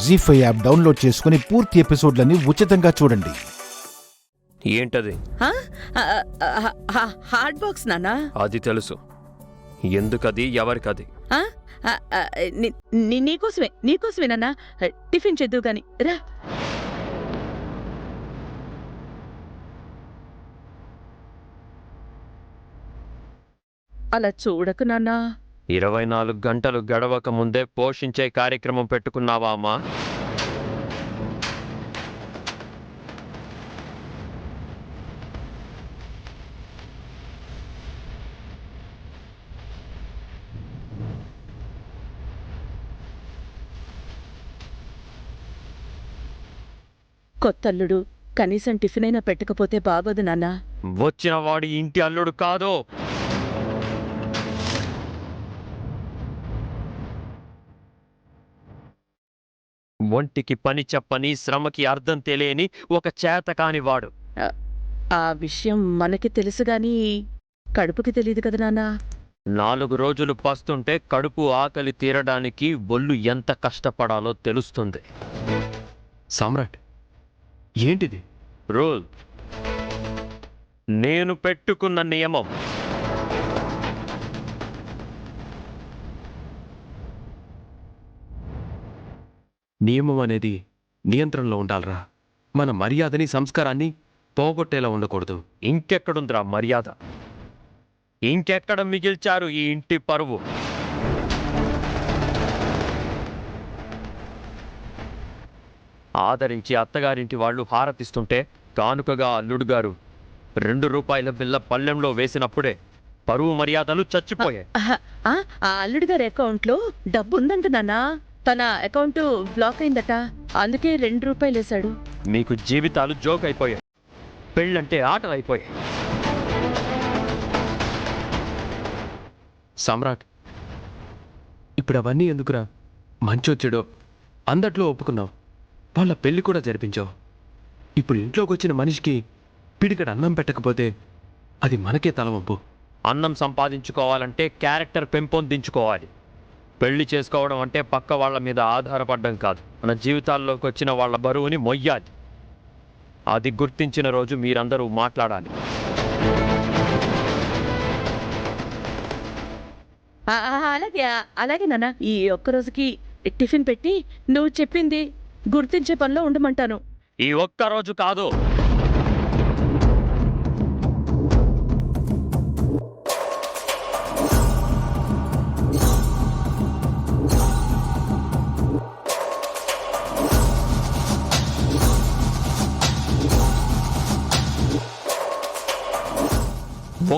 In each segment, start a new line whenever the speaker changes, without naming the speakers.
జీ5 app download చేసుకుని పూర్తి ఎపిసోడ్లని ఉచితంగా చూడండి.
ఏంటది?
హార్డ్ బాక్స్ నానా.
అది తెలుసు. ఎందుకది, ఎవరికది?
నీకోసమే నాన్నా. టిఫిన్ చేద్దు గాని రా. అలా చూడకు నాన్నా.
24 గంటలు గడవక ముందే పోషించే కార్యక్రమం పెట్టుకున్నావా అమ్మా?
కొత్తల్లుడు కనీసం టిఫిన్ అయినా పెట్టకపోతే బాగోదు నాన్నా.
వచ్చిన వాడి ఇంటి అల్లుడు కాదు. ఒంటికి పని చెప్పని, శ్రమకి అర్థం తెలియని ఒక చేతకాని వాడు.
ఆ విషయం మనకి తెలుసుగాని కడుపుకి తెలియదు కదా నాన్నా.
4 రోజులు పస్తుంటే కడుపు ఆకలి తీరడానికి ఒళ్ళు ఎంత కష్టపడాలో తెలుస్తుంది.
సామ్రాట్, ఏంటిది?
రూల్. నేను పెట్టుకున్న నియమం.
నియమం అనేది నియంత్రణలో ఉండాలరా. మన మర్యాదని, సంస్కారాన్ని పోగొట్టేలా ఉండకూడదు.
ఇంకెక్కడుందిరా మర్యాద? ఇంకెక్కడ మిగిల్చారు ఈ ఇంటి పరువు? ఆదరించి అత్తగారింటి వాళ్ళు హారతిస్తుంటే కానుకగా అల్లుడు గారు 2 రూపాయల బిల్ల పళ్ళెంలో వేసినప్పుడే పరువు మర్యాదలు చచ్చిపోయాయి.
ఆ అల్లుడి గారి అకౌంట్లో డబ్బు ఉందంట నాన్నా. తన అకౌంట్ బ్లాక్ అయిందట, అందుకే 2 రూపాయలు వేశాడు.
మీకు జీవితాలు జోక్ అయిపోయాయి. పెళ్ళంటే ఆటలు అయిపోయాయి.
సామ్రాట్, ఇప్పుడు అవన్నీ ఎందుకురా? మంచొచ్చాడో అందట్లో ఒప్పుకున్నావు, వాళ్ళ పెళ్లి కూడా జరిపించావు. ఇప్పుడు ఇంట్లోకి వచ్చిన మనిషికి పిడికడ అన్నం పెట్టకపోతే అది మనకే తలవంపు.
అన్నం సంపాదించుకోవాలంటే క్యారెక్టర్ పెంపొందించుకోవాలి. పెళ్లి చేసుకోవడం అంటే పక్క వాళ్ళ మీద ఆధారపడడం కాదు, మన జీవితాల్లోకి వచ్చిన వాళ్ళ బరువుని మొయ్యాలి. అది గుర్తించిన రోజు మీరందరూ మాట్లాడాలి.
అలాగే అలాగే నాన్న. ఈ ఒక్కరోజుకి టిఫిన్ పెట్టి నువ్వు చెప్పింది గుర్తించే పనిలో ఉండమంటాను.
ఈ ఒక్కరోజు కాదు,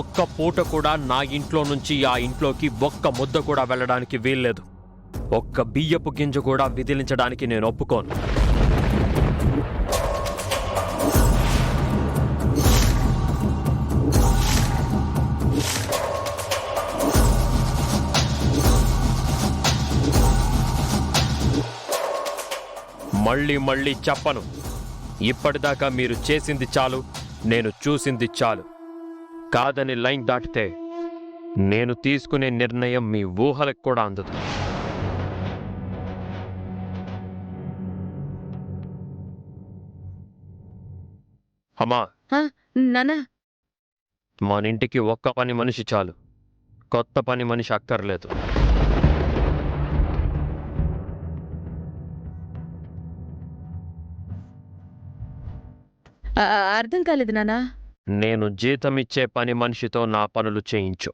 ఒక్క పూట కూడా నా ఇంట్లో నుంచి ఆ ఇంట్లోకి ఒక్క ముద్ద కూడా వెళ్ళడానికి వీల్లేదు. ఒక్క బియ్యపు గింజ కూడా విదిలించడానికి నేను ఒప్పుకోను. మళ్ళీ మళ్ళీ చెప్పను. ఇప్పటిదాకా మీరు చేసింది చాలు, నేను చూసింది చాలు. కాదని లైన్ దాటితే నేను తీసుకునే నిర్ణయం మీ ఊహలకు కూడా అందదు. అమ్మా,
నానా,
మన ఇంటికి ఒక్క పని మనిషి చాలు, కొత్త పని మనిషి అక్కర్లేదు.
అర్థం కాలేదు నానా.
నేను జీతమిచ్చే పని మనిషితో నా పనులు చేయించు.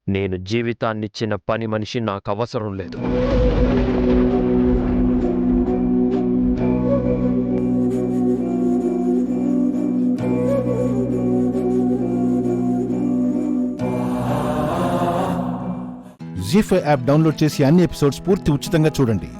నేను జీవితాన్నిచ్చిన పని మనిషి నాకు అవసరం లేదు.
జీ5 యాప్ డౌన్లోడ్ చేసి అన్ని ఎపిసోడ్స్ పూర్తి ఉచితంగా చూడండి.